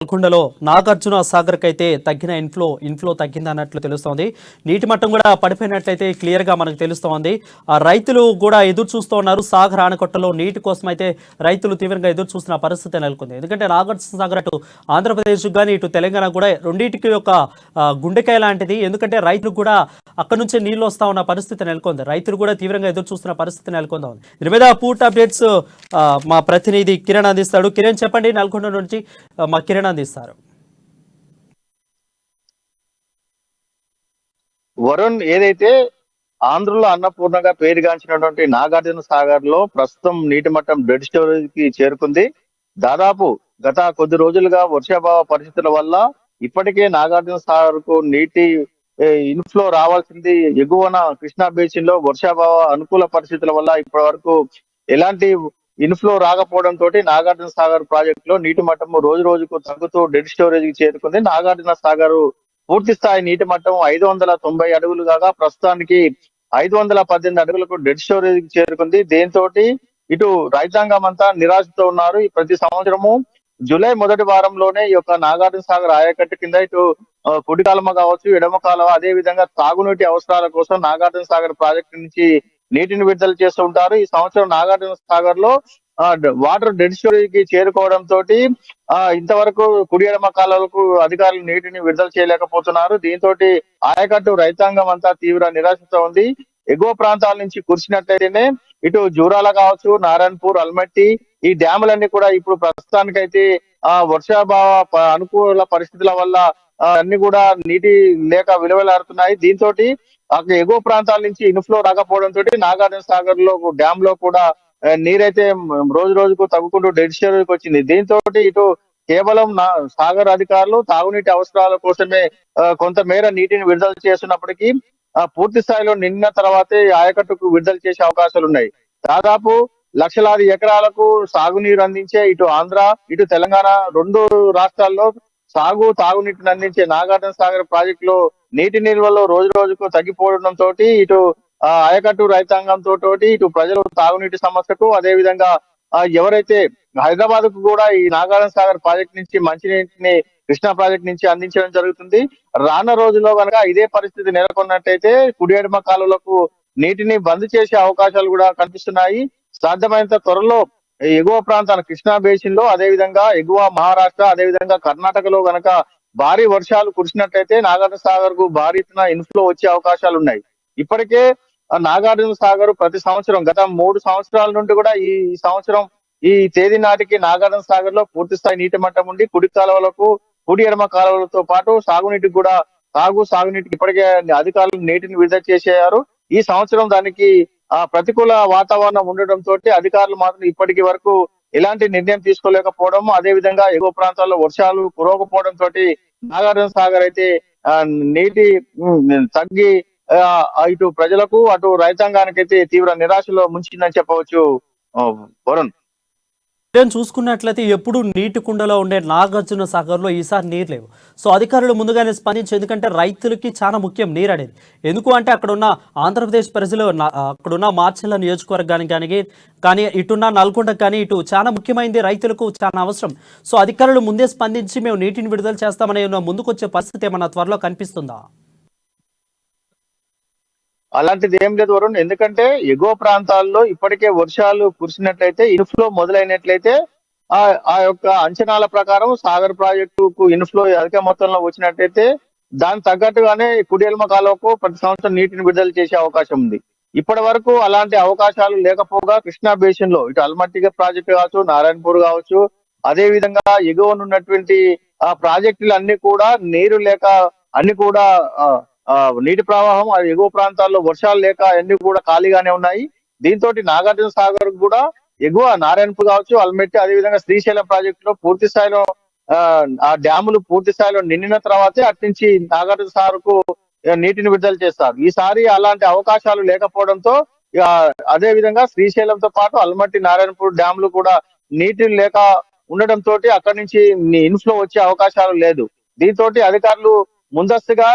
నల్గొండలో నాగార్జున సాగర్ కైతే తగ్గిన ఇన్ఫ్లో తగ్గింది అన్నట్లు తెలుస్తోంది. నీటి మట్టం కూడా పడిపోయినట్లయితే క్లియర్ గా మనకు తెలుస్తోంది. ఆ రైతులు కూడా ఎదురు చూస్తూ ఉన్నారు. సాగర్ ఆనకట్టలో నీటి కోసం అయితే రైతులు తీవ్రంగా ఎదురు చూస్తున్న పరిస్థితి నెలకొంది. ఎందుకంటే నాగార్జున సాగర్ అటు ఆంధ్రప్రదేశ్ కానీ ఇటు తెలంగాణ కూడా రెండింటికి ఒక గుండెకాయ లాంటిది. ఎందుకంటే రైతులకు కూడా అక్కడ నుంచే నీళ్లు వస్తా ఉన్న పరిస్థితి నెలకొంది. రైతులు కూడా తీవ్రంగా ఎదురు చూస్తున్న పరిస్థితి నెలకొంది. దీని మీద పూర్తి అప్డేట్స్ మా ప్రతినిధి కిరణ్ అందిస్తాడు. కిరణ్ చెప్పండి, నల్గొండ నుంచి మా కిరణ్ అందిస్తారు. వరుణ్, ఏదైతే ఆంధ్రలో అన్నపూర్ణగా పేరుగాంచినటువంటి నాగార్జున సాగర్ లో ప్రస్తుతం నీటి మట్టం డెడ్ స్టోరేజ్ కి చేరుకుంది. దాదాపు గత కొద్ది రోజులుగా వర్షాభావ పరిస్థితుల వల్ల ఇప్పటికే నాగార్జున సాగర్ కు నీటి ఇన్ఫ్లో రావాల్సింది ఎగువన కృష్ణా బేసిన్ లో వర్షాభావ అనుకూల పరిస్థితుల వల్ల ఇప్పటి వరకు ఎలాంటి ఇన్ఫ్లో రాకపోవడం తోటి నాగార్జున సాగర్ ప్రాజెక్ట్ లో నీటి మట్టం రోజు రోజుకు తగ్గుతూ డెడ్ స్టోరేజ్ కి చేరుకుంది. నాగార్జున సాగర్ పూర్తి స్థాయి నీటి మట్టం 590 అడుగులు కాగా ప్రస్తుతానికి 518 అడుగులకు డెడ్ స్టోరేజ్ కి చేరుకుంది. దీంతో ఇటు రైతాంగం అంతా నిరాశతో ఉన్నారు. ప్రతి సంవత్సరము జూలై మొదటి వారంలోనే ఈ యొక్క నాగార్జున సాగర్ ఆయకట్టు కింద ఇటు కుడి కాలువ కావచ్చు, ఎడమ కాలువ, అదే విధంగా తాగునీటి అవసరాల కోసం నాగార్జున సాగర్ ప్రాజెక్టు నుంచి నీటిని విడుదల చేస్తూ ఉంటారు. ఈ సంవత్సరం నాగార్జున సాగర్ లో వాటర్ డెడ్ స్టోరేజ్ కి చేరుకోవడం తోటి ఇంతవరకు కుడి ఎడమ కాలువలకు అధికారులు నీటిని విడుదల చేయలేకపోతున్నారు. దీంతో ఆయకట్టు రైతాంగం అంతా తీవ్ర నిరాశతో ఉంది. ఎగువ ప్రాంతాల నుంచి కురిసినట్లయితేనే ఇటు జూరాల కావచ్చు, నారాయణపూర్, అల్మట్టి ఈ డ్యాములన్నీ కూడా ఇప్పుడు ప్రస్తుతానికైతే వర్షాభావ అనుకూల పరిస్థితుల వల్ల అన్ని కూడా నీటి లేక విలువలాడుతున్నాయి. దీంతో అక్కడ ఎగువ ప్రాంతాల నుంచి ఇన్ఫ్లో రాకపోవడం తోటి నాగార్జున సాగర్ లో డ్యామ్ లో కూడా నీరైతే రోజు రోజుకు తగ్గుకుంటూ డెడ్ స్టోరేజ్ వచ్చింది. దీంతో ఇటు కేవలం సాగర్ అధికారులు తాగునీటి అవసరాల కోసమే కొంతమేర నీటిని విడుదల చేస్తున్నప్పటికీ పూర్తి స్థాయిలో నిన్న తర్వాతే ఆయకట్టుకు విడుదల చేసే అవకాశాలు ఉన్నాయి. దాదాపు లక్షలాది ఎకరాలకు సాగునీరు అందించే ఇటు ఆంధ్ర, ఇటు తెలంగాణ రెండు రాష్ట్రాల్లో తాగునీటిని అందించే నాగార్జున సాగర్ ప్రాజెక్ట్ లో నీటి నిల్వలు రోజు రోజుకు తగ్గిపోవడంతో ఇటు ఆయకట్టు రైతాంగంతో ఇటు ప్రజలు తాగునీటి సమస్యకు, అదే విధంగా ఎవరైతే హైదరాబాద్ కు కూడా ఈ నాగార్జున సాగర్ ప్రాజెక్ట్ నుంచి మంచినీటిని కృష్ణా ప్రాజెక్ట్ నుంచి అందించడం జరుగుతుంది. రానున్న రోజుల్లో కనుక ఇదే పరిస్థితి నెలకొన్నట్టయితే కుడి ఎడమ కాలువలకు నీటిని బంద్ చేసే అవకాశాలు కూడా కనిపిస్తున్నాయి. సాధ్యమైనంత త్వరలో ఎగువ ప్రాంతాల కృష్ణా బేసిన్ లో, అదే విధంగా ఎగువ మహారాష్ట్ర, అదే విధంగా కర్ణాటకలో గనక భారీ వర్షాలు కురిసినట్లయితే నాగార్జున సాగర్ కు భారీ ఎత్తున ఇన్ఫ్లో వచ్చే అవకాశాలు ఉన్నాయి. ఇప్పటికే నాగార్జున సాగర్ ప్రతి సంవత్సరం గత 3 సంవత్సరాల నుండి కూడా ఈ సంవత్సరం ఈ తేదీ నాటికి నాగార్జున సాగర్ లో పూర్తి స్థాయి నీటి మట్టం ఉండి కుడి కాలువలకు, కుడి ఎడమ కాలువలతో పాటు సాగునీటికి కూడా సాగునీటికి ఇప్పటికే అధికారులు నీటిని విడుదల చేసేయారు. ఈ సంవత్సరం దానికి ప్రతికూల వాతావరణం ఉండడంతో అధికారులు మాత్రం ఇప్పటికి వరకు ఎలాంటి నిర్ణయం తీసుకోలేకపోవడం, అదే విధంగా ఎగువ ప్రాంతాల్లో వర్షాలు కురవకపోవడం తోటి నాగార్జున సాగర్ అయితే నీటి తగ్గి ఇటు ప్రజలకు అటు రైతాంగానికైతే తీవ్ర నిరాశలో ముంచిందని చెప్పవచ్చు వరుణ్. చూసుకున్నట్లయితే ఎప్పుడు నీటి కుండలో ఉండే నాగార్జున సాగర్లో ఈసారి నీరు లేవు. సో అధికారులు ముందుగానే స్పందించి, ఎందుకంటే రైతులకి చాలా ముఖ్యం నీరు అనేది. ఎందుకు అంటే అక్కడున్న ఆంధ్రప్రదేశ్ ప్రజలు అక్కడున్న మార్చెల్ల నియోజకవర్గానికి కానీ ఇటున్న నల్గొండ కానీ ఇటు చాలా ముఖ్యమైనది, రైతులకు చాలా అవసరం. సో అధికారులు ముందే స్పందించి మేము నీటిని విడుదల చేస్తామని ముందుకు వచ్చే పరిస్థితి ఏమన్నా త్వరలో కనిపిస్తుందా? అలాంటిది ఏం లేదు వరుణ్, ఎందుకంటే ఎగువ ప్రాంతాల్లో ఇప్పటికే వర్షాలు కురిసినట్లయితే ఇన్ఫ్లో మొదలైనట్లయితే ఆ యొక్క అంచనాల ప్రకారం సాగర్ ప్రాజెక్టుకు ఇన్ఫ్లో అధిక మొత్తంలో వచ్చినట్లయితే దానికి తగ్గట్టుగానే కుడియల్మ కాలువకు ప్రతి సంవత్సరం నీటిని విడుదల చేసే అవకాశం ఉంది. ఇప్పటి వరకు అలాంటి అవకాశాలు లేకపోగా కృష్ణా బేసిన్ లో ఇటు అల్మట్టిగ ప్రాజెక్టు కావచ్చు, నారాయణపూర్ కావచ్చు, అదే విధంగా ఎగువనున్నటువంటి ఆ ప్రాజెక్టులు అన్ని కూడా నీరు లేక అన్ని కూడా నీటి ప్రవాహం ఎగువ ప్రాంతాల్లో వర్షాలు లేక అన్ని కూడా ఖాళీగానే ఉన్నాయి. దీంతో నాగార్జున సాగర్ కూడా ఎగువ నారాయణపూర్ కావచ్చు, అల్మెట్టి, అదేవిధంగా శ్రీశైలం ప్రాజెక్టు లో పూర్తి స్థాయిలో ఆ డ్యాములు పూర్తి స్థాయిలో నిండిన తర్వాతే అట్నుంచి నాగార్జున సాగర్ కు నీటిని విడుదల చేస్తారు. ఈసారి అలాంటి అవకాశాలు లేకపోవడంతో అదే విధంగా శ్రీశైలంతో పాటు అల్మట్టి, నారాయణపూర్ డ్యాములు కూడా నీటిని లేక ఉండడంతో అక్కడి నుంచి ఇన్ఫ్లో వచ్చే అవకాశాలు లేదు. దీంతో అధికారులు ముందస్తుగా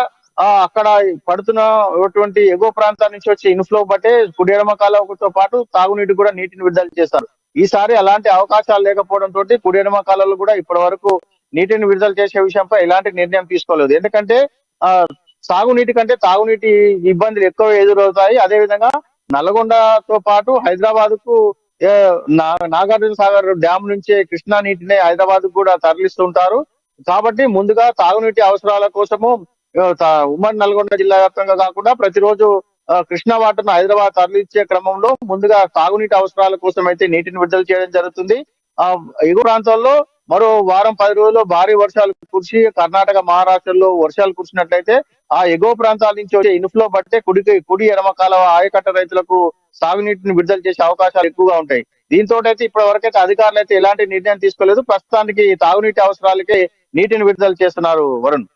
అక్కడ పడుతున్నటువంటి ఎగువ ప్రాంతాల నుంచి వచ్చే ఇన్ఫ్లో బట్టే కుడి ఎడమ కాలువతో పాటు తాగునీటి కూడా నీటిని విడుదల చేస్తారు. ఈసారి అలాంటి అవకాశాలు లేకపోవడం తోటి కుడి ఎడమ కాలువలు కూడా ఇప్పటి వరకు నీటిని విడుదల చేసే విషయంపై ఎలాంటి నిర్ణయం తీసుకోలేదు. ఎందుకంటే ఆ సాగునీటి కంటే తాగునీటి ఇబ్బందులు ఎక్కువ ఎదురవుతాయి. అదే విధంగా నల్గొండతో పాటు హైదరాబాద్ కు నాగార్జున సాగర్ డ్యామ్ నుంచే కృష్ణా నీటిని హైదరాబాద్ కూడా తరలిస్తుంటారు. కాబట్టి ముందుగా తాగునీటి అవసరాల కోసము ఉమ్మడి నల్గొండ జిల్లా వ్యాప్తంగా కాకుండా ప్రతిరోజు కృష్ణా వాటర్ ను హైదరాబాద్ తరలించే క్రమంలో ముందుగా తాగునీటి అవసరాల కోసం అయితే నీటిని విడుదల చేయడం జరుగుతుంది. ఆ ఎగువ ప్రాంతాల్లో మరో వారం 10 రోజుల్లో భారీ వర్షాలు కురిసి కర్ణాటక మహారాష్ట్రలో వర్షాలు కురిసినట్లయితే ఆ ఎగువ ప్రాంతాల నుంచి వచ్చే ఇన్ఫ్లో బట్టే కుడి ఎడమ కాలువ ఆయకట్ట రైతులకు సాగునీటిని విడుదల చేసే అవకాశాలు ఎక్కువగా ఉంటాయి. దీంతో అయితే ఇప్పటి వరకైతే అధికారులు అయితే ఎలాంటి నిర్ణయం తీసుకోలేదు. ప్రస్తుతానికి తాగునీటి అవసరాలకి నీటిని విడుదల చేస్తున్నారు వరుణ్.